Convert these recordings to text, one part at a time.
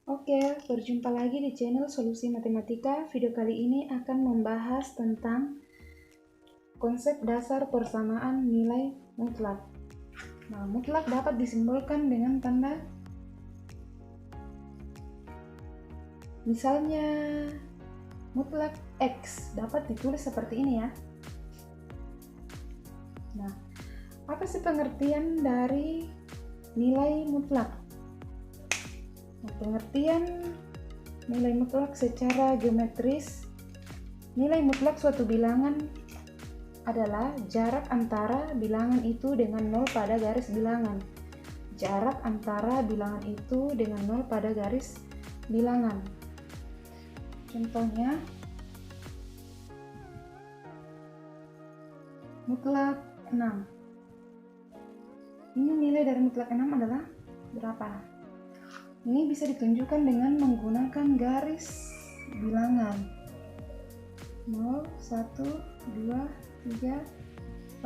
Oke, berjumpa lagi di channel Solusi Matematika. Video kali ini akan membahas tentang konsep dasar persamaan nilai mutlak. Nah, mutlak dapat disimbolkan dengan tanda misalnya mutlak X dapat ditulis seperti ini ya. Nah, apa sih pengertian dari nilai mutlak? Nah, pengertian nilai mutlak secara geometris, nilai mutlak suatu bilangan adalah jarak antara bilangan itu dengan 0 pada garis bilangan. Jarak antara bilangan itu dengan 0 pada garis bilangan. Contohnya, mutlak 6. Ini nilai dari mutlak 6 adalah berapa? Ini bisa ditunjukkan dengan menggunakan garis bilangan 0, 1, 2, 3,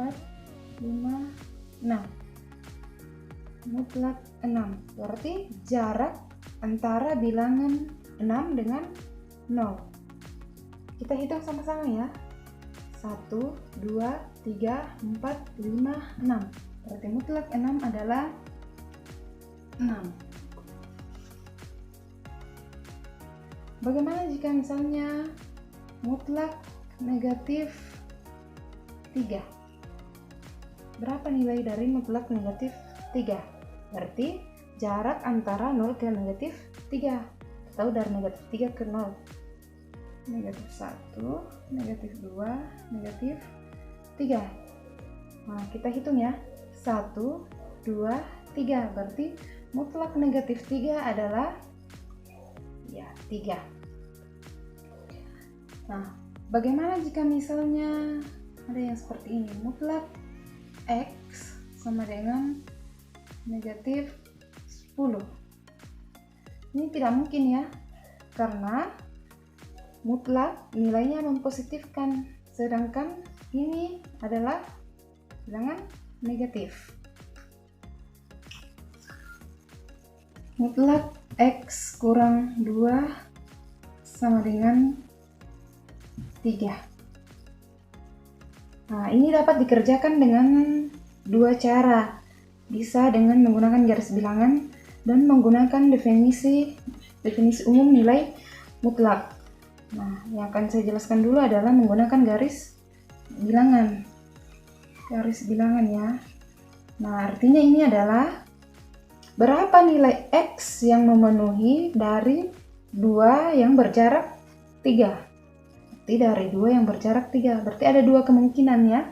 4, 5, 6. Mutlak 6 berarti jarak antara bilangan 6 dengan 0. Kita hitung sama-sama ya. 1, 2, 3, 4, 5, 6. Berarti mutlak 6 adalah 6. Bagaimana jika misalnya mutlak negatif 3? Berapa nilai dari mutlak negatif 3? Berarti jarak antara 0 ke negatif 3. Atau dari negatif 3 ke 0. Negatif 1, negatif 2, negatif 3. Nah, kita hitung ya. 1, 2, 3. Berarti mutlak negatif 3 adalah 3. Nah, bagaimana jika misalnya ada yang seperti ini? Mutlak X sama dengan negatif 10. Ini tidak mungkin ya, karena mutlak nilainya mempositifkan, sedangkan ini adalah bilangan negatif. Mutlak X kurang 2 sama dengan 3. Nah, ini dapat dikerjakan dengan dua cara. Bisa dengan menggunakan garis bilangan dan menggunakan definisi umum nilai mutlak. Nah, yang akan saya jelaskan dulu adalah menggunakan garis bilangan. Garis bilangan ya. Nah, artinya ini adalah berapa nilai X yang memenuhi dari 2 yang berjarak 3. Berarti dari 2 yang berjarak 3. Berarti ada dua kemungkinan ya.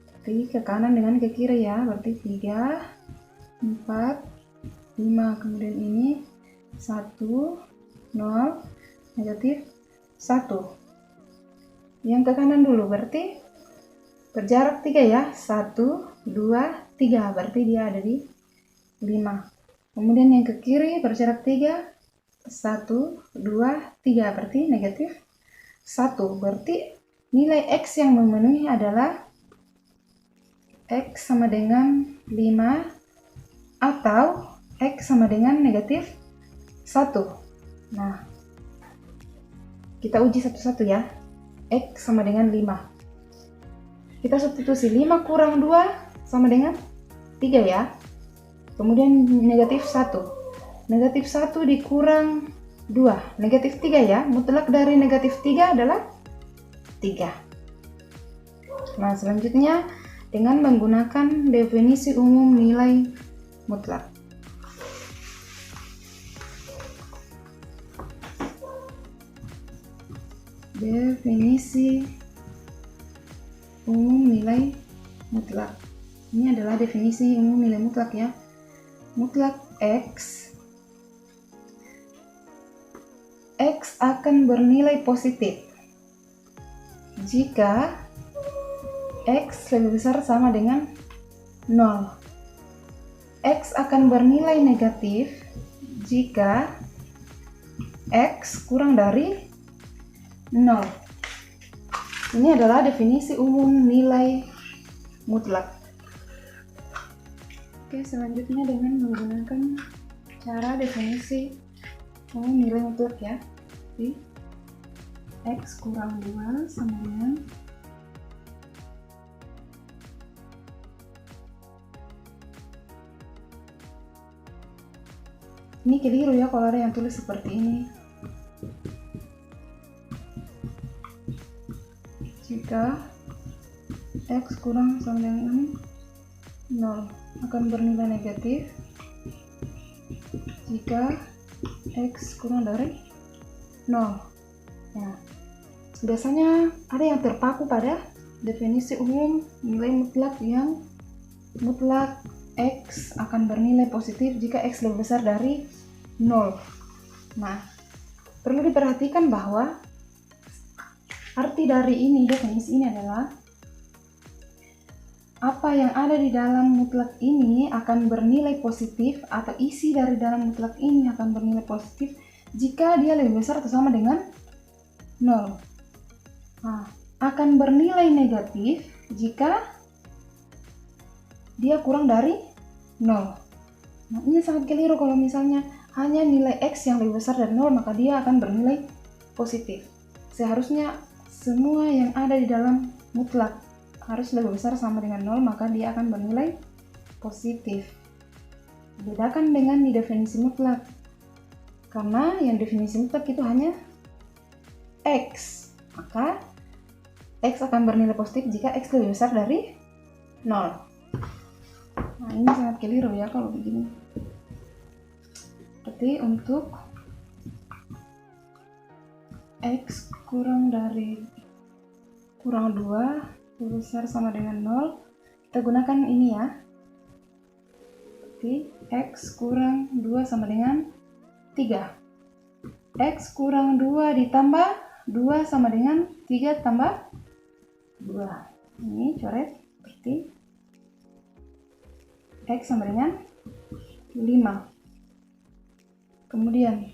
Berarti ke kanan dengan ke kiri ya. Berarti 3, 4, 5. Kemudian ini 1, 0, negatif 1. Yang ke kanan dulu berarti berjarak 3 ya. 1, 2, 3. Berarti dia ada di 5. Kemudian yang ke kiri berjarak 3, 1, 2, 3. Berarti negatif 1. Berarti nilai X yang memenuhi adalah X sama dengan 5 atau X sama dengan negatif 1. Nah, kita uji satu-satu ya. X sama dengan 5. Kita substitusi 5 kurang 2 sama dengan 3 ya. Kemudian negatif 1. Negatif 1 dikurang 2. Negatif 3 ya. Mutlak dari negatif 3 adalah 3. Nah, selanjutnya dengan menggunakan definisi umum nilai mutlak. Definisi umum nilai mutlak. Ini adalah definisi umum nilai mutlak ya. Mutlak X akan bernilai positif jika X lebih besar sama dengan 0. X akan bernilai negatif jika X kurang dari 0. Ini adalah definisi umum nilai mutlak. Oke, selanjutnya dengan menggunakan cara definisi nilai mutlak ya. Jadi X kurang 2 sama dengan ini keliru ya kalau ada yang tulis seperti ini. Jika X kurang sama dengan 0 akan bernilai negatif jika X kurang dari 0. Nah, biasanya ada yang terpaku pada definisi umum nilai mutlak yang mutlak X akan bernilai positif jika X lebih besar dari 0. Nah, perlu diperhatikan bahwa arti dari ini, definisi ini adalah apa yang ada di dalam mutlak ini akan bernilai positif, atau isi dari dalam mutlak ini akan bernilai positif jika dia lebih besar atau sama dengan 0. Nah, akan bernilai negatif jika dia kurang dari 0. Nah, ini sangat keliru kalau misalnya hanya nilai X yang lebih besar dari 0, maka dia akan bernilai positif. Seharusnya semua yang ada di dalam mutlak harus lebih besar sama dengan 0, maka dia akan bernilai positif. Bedakan dengan di definisi mutlak, karena yang definisi mutlak itu hanya X, maka X akan bernilai positif jika X lebih besar dari 0. Nah, ini sangat keliru ya kalau begini. Berarti untuk X kurang 2 lebih besar sama dengan 0, kita gunakan ini ya. Berarti X kurang 2 sama dengan 3. X kurang 2 ditambah 2 sama dengan 3 tambah 2. Ini coret, berarti X sama dengan 5. Kemudian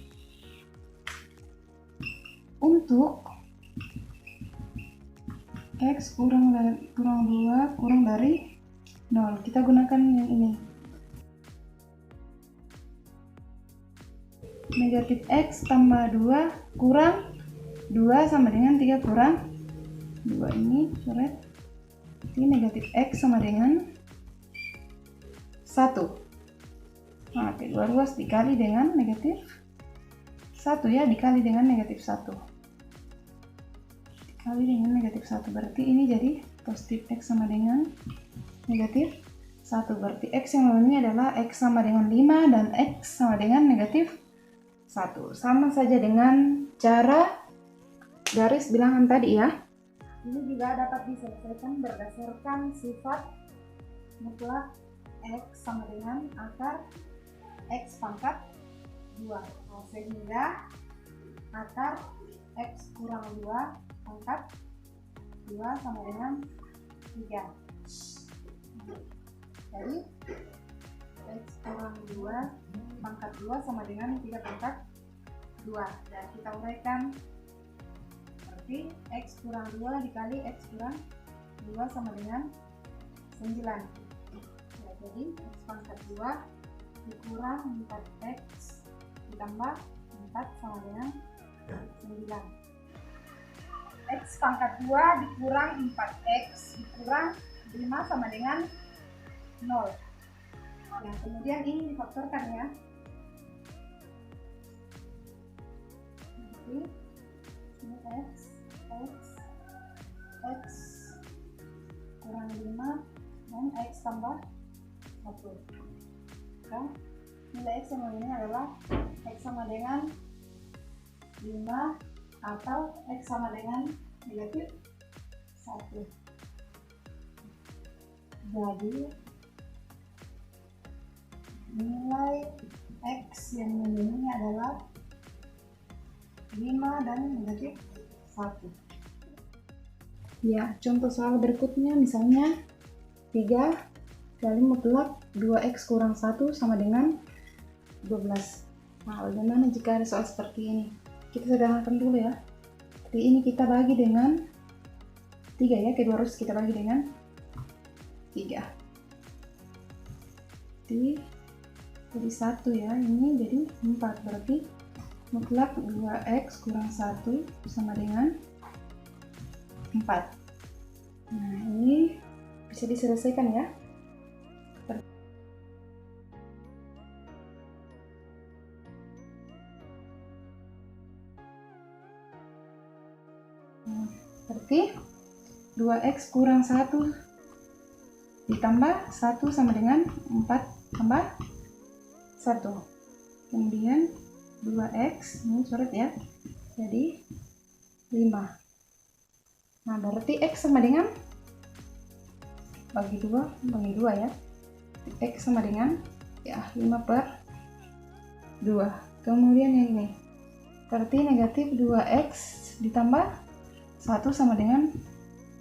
untuk X kurang 2 kurang dari 0, kita gunakan yang ini. Negatif X tambah 2 kurang 2 sama dengan 3 kurang 2, ini coret. Ini negatif X sama dengan 1. Nah, kedua ruas dikali dengan negatif 1 ya, dikali dengan negatif 1. Dikali dengan negatif 1, berarti ini jadi positif X sama dengan negatif 1. Berarti X yang lalu ini adalah X sama dengan 5 dan X sama dengan negatif 1. Sama saja dengan cara garis bilangan tadi ya. Ini juga dapat diselesaikan berdasarkan sifat mutlak X sama dengan akar X pangkat 2. Nah, sehingga akar X kurang 2 pangkat 2 sama dengan 3. Jadi X kurang 2 pangkat 2 sama dengan 3 pangkat 2. Dan kita uraikan, berarti X kurang 2 dikali X kurang 2 sama dengan 9. Ya, jadi X pangkat 2 dikurang 4X ditambah 4 sama dengan 9. X pangkat 2 dikurang 4X dikurang 5 sama dengan 0. Nah, kemudian ini difaktorkan ya. Jadi ini X kurang 5 dan X tambah 1. Nah, nilai X yang ini adalah X sama dengan 5 atau X sama dengan negatif 1. Jadi nilai X yang ini adalah 5 dan negatif 1. Ya, contoh soal berikutnya misalnya 3 kali mutlak 2X kurang 1 sama dengan 12. Nah, bagaimana jika ada soal seperti ini? Kita sederhanakan dulu ya. Jadi ini kita bagi dengan 3 ya, kedua ruas kita bagi dengan 3. Jadi jadi 1 ya, ini jadi 4, berarti mutlak 2x kurang 1 sama dengan 4. Nah, ini bisa diselesaikan ya. Berarti 2x kurang 1 ditambah 1 sama dengan 4 tambah 1. Kemudian 2x, ini coret ya, jadi 5. Nah, berarti x sama dengan bagi 2 ya. X sama dengan ya 5/2. Kemudian yang ini berarti negatif 2x ditambah 1 sama dengan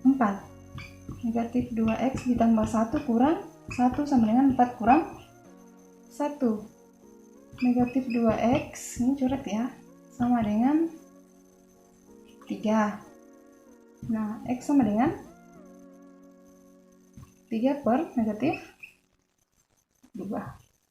4. Negatif 2x ditambah 1 kurang 1 sama dengan 4 kurang 1. Negatif 2x, ini coret ya, sama dengan 3. Nah, x sama dengan 3 per negatif 2.